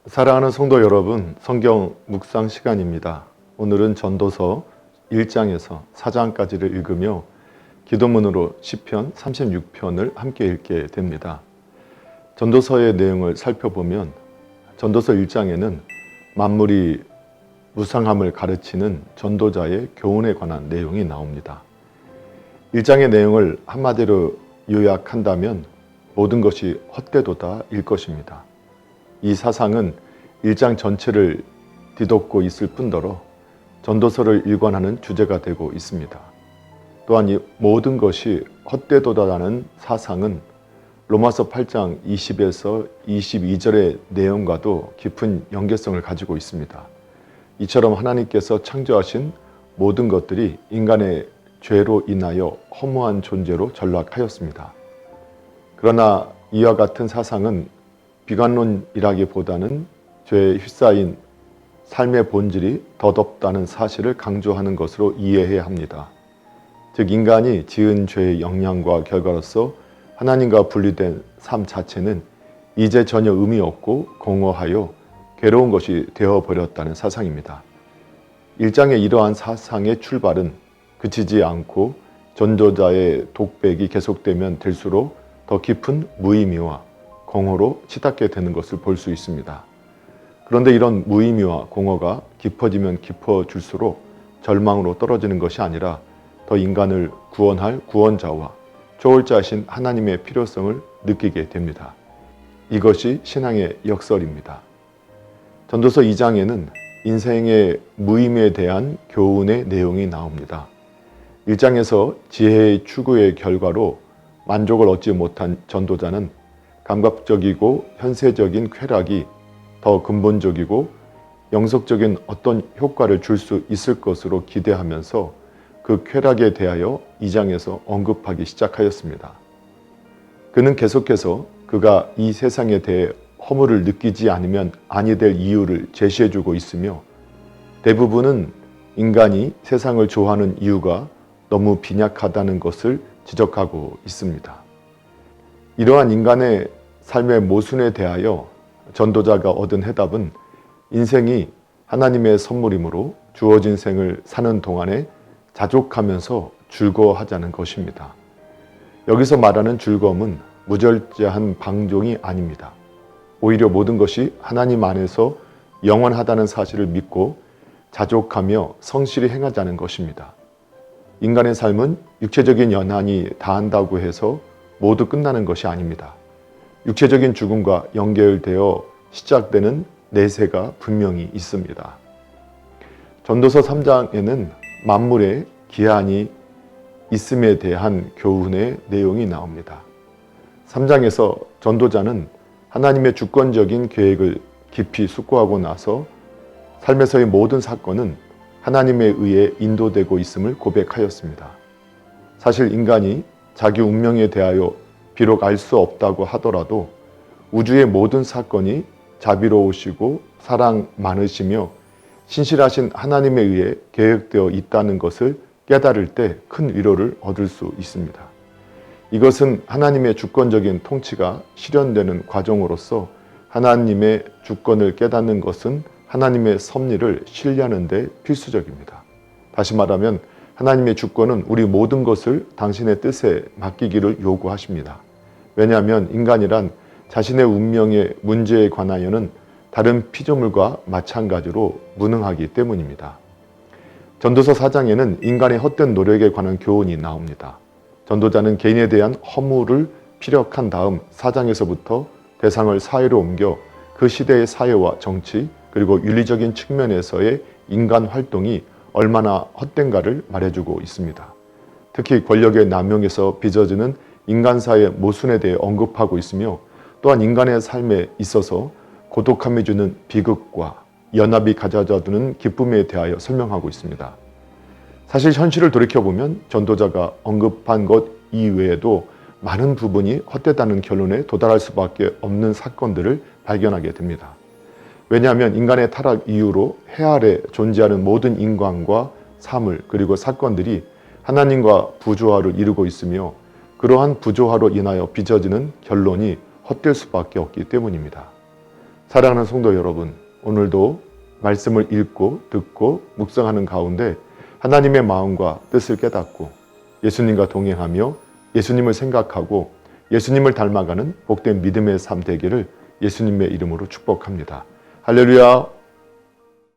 사랑하는 성도 여러분, 성경 묵상 시간입니다. 오늘은 전도서 1장에서 4장까지를 읽으며 기도문으로 시편 36편을 함께 읽게 됩니다. 전도서의 내용을 살펴보면 전도서 1장에는 만물이 무상함을 가르치는 전도자의 교훈에 관한 내용이 나옵니다. 1장의 내용을 한마디로 요약한다면 모든 것이 헛되도다일 것입니다. 이 사상은 1장 전체를 뒤덮고 있을 뿐더러 전도서를 일관하는 주제가 되고 있습니다. 또한 이 모든 것이 헛되도다라는 사상은 로마서 8장 20에서 22절의 내용과도 깊은 연계성을 가지고 있습니다. 이처럼 하나님께서 창조하신 모든 것들이 인간의 죄로 인하여 허무한 존재로 전락하였습니다. 그러나 이와 같은 사상은 비관론이라기보다는 죄에 휩싸인 삶의 본질이 덧없다는 사실을 강조하는 것으로 이해해야 합니다. 즉 인간이 지은 죄의 영향과 결과로서 하나님과 분리된 삶 자체는 이제 전혀 의미 없고 공허하여 괴로운 것이 되어버렸다는 사상입니다. 1장의 이러한 사상의 출발은 그치지 않고 전도자의 독백이 계속되면 될수록 더 깊은 무의미와 공허로 치닫게 되는 것을 볼 수 있습니다. 그런데 이런 무의미와 공허가 깊어지면 깊어질수록 절망으로 떨어지는 것이 아니라 더 인간을 구원할 구원자와 초월자이신 하나님의 필요성을 느끼게 됩니다. 이것이 신앙의 역설입니다. 전도서 2장에는 인생의 무의미에 대한 교훈의 내용이 나옵니다. 1장에서 지혜의 추구의 결과로 만족을 얻지 못한 전도자는 감각적이고 현세적인 쾌락이 더 근본적이고 영속적인 어떤 효과를 줄 수 있을 것으로 기대하면서 그 쾌락에 대하여 2장에서 언급하기 시작하였습니다. 그는 계속해서 그가 이 세상에 대해 허물을 느끼지 않으면 아니 될 이유를 제시해주고 있으며 대부분은 인간이 세상을 좋아하는 이유가 너무 빈약하다는 것을 지적하고 있습니다. 이러한 인간의 삶의 모순에 대하여 전도자가 얻은 해답은 인생이 하나님의 선물이므로 주어진 생을 사는 동안에 자족하면서 즐거워하자는 것입니다. 여기서 말하는 즐거움은 무절제한 방종이 아닙니다. 오히려 모든 것이 하나님 안에서 영원하다는 사실을 믿고 자족하며 성실히 행하자는 것입니다. 인간의 삶은 육체적인 연한이 다한다고 해서 모두 끝나는 것이 아닙니다. 육체적인 죽음과 연결되어 시작되는 내세가 분명히 있습니다. 전도서 3장에는 만물의 기한이 있음에 대한 교훈의 내용이 나옵니다. 3장에서 전도자는 하나님의 주권적인 계획을 깊이 숙고하고 나서 삶에서의 모든 사건은 하나님에 의해 인도되고 있음을 고백하였습니다. 사실 인간이 자기 운명에 대하여 비록 알 수 없다고 하더라도 우주의 모든 사건이 자비로우시고 사랑 많으시며 신실하신 하나님에 의해 계획되어 있다는 것을 깨달을 때 큰 위로를 얻을 수 있습니다. 이것은 하나님의 주권적인 통치가 실현되는 과정으로서 하나님의 주권을 깨닫는 것은 하나님의 섭리를 신뢰하는 데 필수적입니다. 다시 말하면 하나님의 주권은 우리 모든 것을 당신의 뜻에 맡기기를 요구하십니다. 왜냐하면 인간이란 자신의 운명의 문제에 관하여는 다른 피조물과 마찬가지로 무능하기 때문입니다. 전도서 4장에는 인간의 헛된 노력에 관한 교훈이 나옵니다. 전도자는 개인에 대한 허물을 피력한 다음 4장에서부터 대상을 사회로 옮겨 그 시대의 사회와 정치 그리고 윤리적인 측면에서의 인간 활동이 얼마나 헛된가를 말해주고 있습니다. 특히 권력의 남용에서 빚어지는 인간사의 모순에 대해 언급하고 있으며 또한 인간의 삶에 있어서 고독함이 주는 비극과 연합이 가져다 주는 기쁨에 대하여 설명하고 있습니다. 사실 현실을 돌이켜보면 전도자가 언급한 것 이외에도 많은 부분이 헛되다는 결론에 도달할 수밖에 없는 사건들을 발견하게 됩니다. 왜냐하면 인간의 타락 이후로 해 아래 존재하는 모든 인간과 사물 그리고 사건들이 하나님과 부조화를 이루고 있으며 그러한 부조화로 인하여 빚어지는 결론이 헛될 수밖에 없기 때문입니다. 사랑하는 성도 여러분, 오늘도 말씀을 읽고 듣고 묵상하는 가운데 하나님의 마음과 뜻을 깨닫고 예수님과 동행하며 예수님을 생각하고 예수님을 닮아가는 복된 믿음의 삶 되기를 예수님의 이름으로 축복합니다. 할렐루야.